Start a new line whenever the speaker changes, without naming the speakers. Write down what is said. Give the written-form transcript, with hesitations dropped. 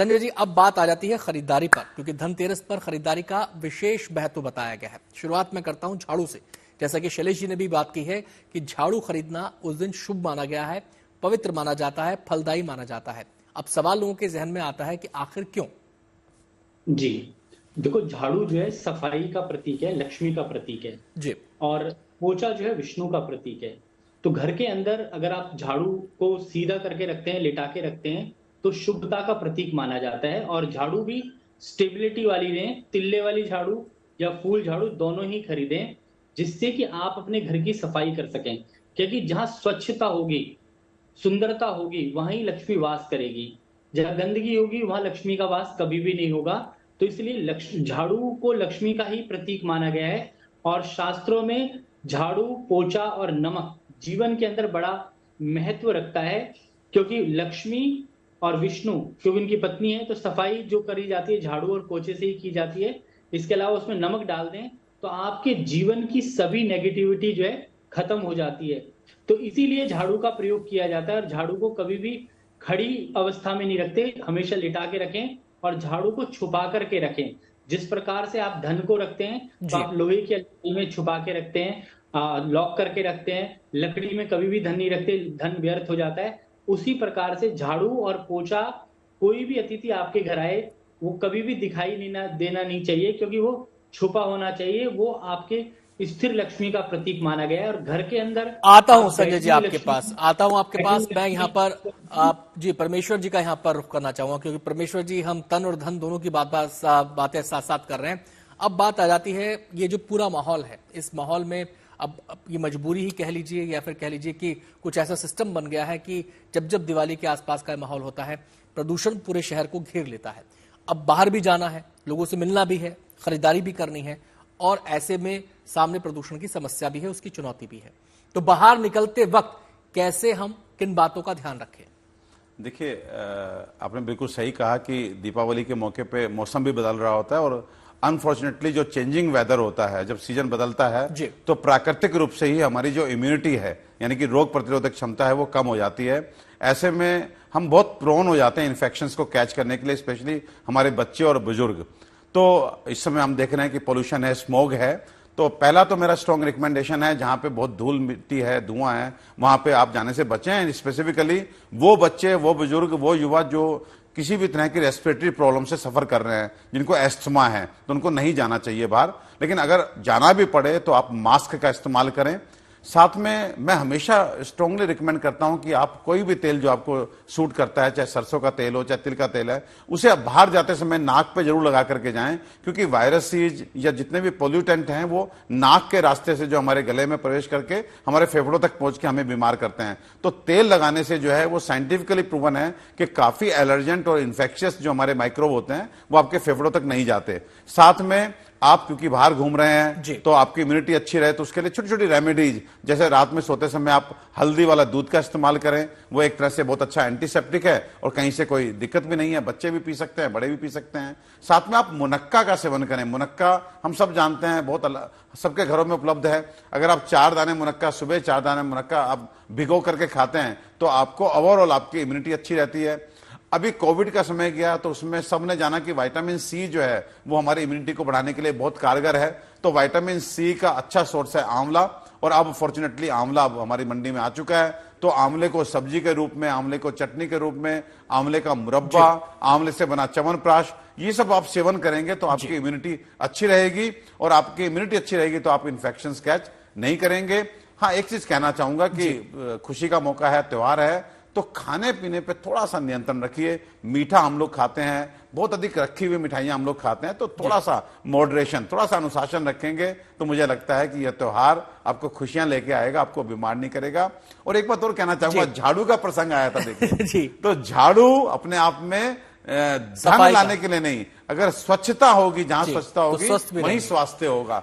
संजय जी, अब बात आ जाती है खरीदारी पर, क्योंकि धनतेरस पर खरीदारी का विशेष महत्व बताया गया है। शुरुआत में करता हूं झाड़ू से। जैसा कि शैलेश जी ने भी बात की है कि झाड़ू खरीदना उस दिन शुभ माना गया है, पवित्र माना जाता है, फलदायी माना जाता है। अब सवाल लोगों के जहन में आता है कि आखिर क्यों?
जी, देखो झाड़ू जो है सफाई का प्रतीक है, लक्ष्मी का प्रतीक है।
जी।
और पोछा जो है विष्णु का प्रतीक है। तो घर के अंदर अगर आप झाड़ू को सीधा करके रखते हैं, लिटा के रखते हैं, तो शुभता का प्रतीक माना जाता है। और झाड़ू भी स्टेबिलिटी वाली लें, तिल्ले वाली झाड़ू या फूल झाड़ू दोनों ही खरीदें, जिससे कि आप अपने घर की सफाई कर सकें। क्योंकि जहां स्वच्छता होगी, सुंदरता होगी, वहां ही लक्ष्मी वास करेगी। जहां गंदगी होगी वहां लक्ष्मी का वास कभी भी नहीं होगा। तो इसलिए झाड़ू को लक्ष्मी का ही प्रतीक माना गया है। और शास्त्रों में झाड़ू, पोछा और नमक जीवन के अंदर बड़ा महत्व रखता है। क्योंकि लक्ष्मी और विष्णु क्योंकि उनकी पत्नी है, तो सफाई जो करी जाती है झाड़ू और पोछे से ही की जाती है। इसके अलावा उसमें नमक डाल दें तो आपके जीवन की सभी नेगेटिविटी जो है खत्म हो जाती है। तो इसीलिए झाड़ू का प्रयोग किया जाता है। और झाड़ू को कभी भी खड़ी अवस्था में नहीं रखते, हमेशा लिटा के रखें और झाड़ू को छुपा करके रखें। जिस प्रकार से आप धन को रखते हैं तो
जी।
आप लोहे की अलमारी में छुपा के रखते हैं, लॉक करके रखते हैं। लकड़ी में कभी भी धन नहीं रखते, धन व्यर्थ हो जाता है। उसी प्रकार से झाड़ू और पोछा, कोई भी अतिथि आपके घर आए वो कभी भी दिखाई देना नहीं चाहिए, क्योंकि वो छुपा होना चाहिए। वो आपके स्थिर लक्ष्मी का प्रतीक माना गया है। और घर के अंदर
आता हूं
आप
संजय जी
बैठी हुई
आपके
लक्ष्मी,
पास, आता हूं आपके
बैठी
पास।
हुई
मैं यहाँ
लक्ष्मी
पर आप जी परमेश्वर जी का यहाँ पर रुख करना चाहूंगा, क्योंकि परमेश्वर जी हम तन और धन दोनों की बातें साथ साथ कर रहे हैं। अब बात आ जाती है ये जो पूरा माहौल है, इस माहौल में अब ये मजबूरी ही कह लीजिए या फिर कह लीजिए कि कुछ ऐसा सिस्टम बन गया है कि जब जब दिवाली के आसपास का माहौल होता है, प्रदूषण पूरे शहर को घेर लेता है। अब बाहर भी जाना है, लोगों से मिलना भी है, खरीदारी भी करनी है, और ऐसे में सामने प्रदूषण की समस्या भी है, उसकी चुनौती भी है। तो बाहर निकलते वक्त कैसे हम किन बातों का ध्यान रखें?
देखिए, आपने बिल्कुल सही कहा कि दीपावली के मौके पे मौसम भी बदल रहा होता है, और अनफॉर्चुनेटली जो चेंजिंग वेदर होता है, जब सीजन बदलता है तो प्राकृतिक रूप से ही हमारी जो इम्यूनिटी है, यानी कि रोग प्रतिरोधक क्षमता है, वो कम हो जाती है। ऐसे में हम बहुत प्रोन हो जाते हैं इन्फेक्शंस को कैच करने के लिए, स्पेशली हमारे बच्चे और बुजुर्ग। तो इस समय हम देख रहे हैं कि पोल्यूशन है, स्मोग है। तो पहला तो मेरा स्ट्रॉन्ग रिकमेंडेशन है, जहां पे बहुत धूल मिट्टी है, धुआं है, वहां पे आप जाने से बचें। स्पेसिफिकली वो बच्चे, वो बुजुर्ग, वो युवा जो किसी भी तरह की रेस्पिरेटरी प्रॉब्लम से सफर कर रहे हैं, जिनको एस्थमा है, तो उनको नहीं जाना चाहिए बाहर। लेकिन अगर जाना भी पड़े तो आप मास्क का इस्तेमाल करें। साथ में मैं हमेशा स्ट्रांगली रिकमेंड करता हूं कि आप कोई भी तेल जो आपको सूट करता है, चाहे सरसों का तेल हो, चाहे तिल का तेल है, उसे आप बाहर जाते समय नाक पे जरूर लगा करके जाएं। क्योंकि वायरसेस या जितने भी पोल्यूटेंट हैं वो नाक के रास्ते से जो हमारे गले में प्रवेश करके हमारे फेफड़ों तक पहुंच के हमें बीमार करते हैं। तो तेल लगाने से जो है वो साइंटिफिकली प्रूवन है कि काफी एलर्जेंट और इन्फेक्शियस जो हमारे माइक्रोब होते हैं वो आपके फेफड़ों तक नहीं जाते। साथ में आप क्योंकि बाहर घूम रहे हैं तो आपकी इम्यूनिटी अच्छी रहे, तो उसके लिए छोटी छोटी रेमेडीज, जैसे रात में सोते समय आप हल्दी वाला दूध का इस्तेमाल करें। वो एक तरह से बहुत अच्छा एंटीसेप्टिक है और कहीं से कोई दिक्कत भी नहीं है। बच्चे भी पी सकते हैं, बड़े भी पी सकते हैं। साथ में आप मुनक्का का सेवन करें। मुनक्का हम सब जानते हैं, बहुत सबके घरों में उपलब्ध है। अगर आप 4 दाने मुनक्का सुबह, 4 दाने मुनक्का आप भिगो करके खाते हैं तो आपको ओवरऑल आपकी इम्यूनिटी अच्छी रहती है। अभी कोविड का समय गया तो उसमें सबने जाना कि विटामिन सी जो है वो हमारी इम्यूनिटी को बढ़ाने के लिए बहुत कारगर है। तो विटामिन सी का अच्छा सोर्स है आंवला, और अब फॉर्चुनेटली आंवला अब हमारी मंडी में आ चुका है। तो आंवले को सब्जी के रूप में, आंवले को चटनी के रूप में, आंवले का मुरब्बा, आंवले से बना च्यवनप्राश, ये सब आप सेवन करेंगे तो आपकी इम्यूनिटी अच्छी रहेगी। और आपकी इम्यूनिटी अच्छी रहेगी तो आप इन्फेक्शन कैच नहीं करेंगे। हाँ, एक चीज कहना चाहूंगा कि खुशी का मौका है, त्योहार है, तो खाने पीने पे थोड़ा सा नियंत्रण रखिए। मीठा हम लोग खाते हैं, बहुत अधिक रखी हुई मिठाइयां हम लोग खाते हैं, तो थोड़ा सा मॉडरेशन, थोड़ा सा अनुशासन रखेंगे तो मुझे लगता है कि यह त्योहार आपको खुशियां लेके आएगा, आपको बीमार नहीं करेगा। और एक बात और कहना चाहूंगा, झाड़ू का प्रसंग आया था, देखिए तो झाड़ू अपने आप में धन लाने के लिए नहीं, अगर स्वच्छता होगी, जहां स्वच्छता होगी वहीं स्वास्थ्य होगा।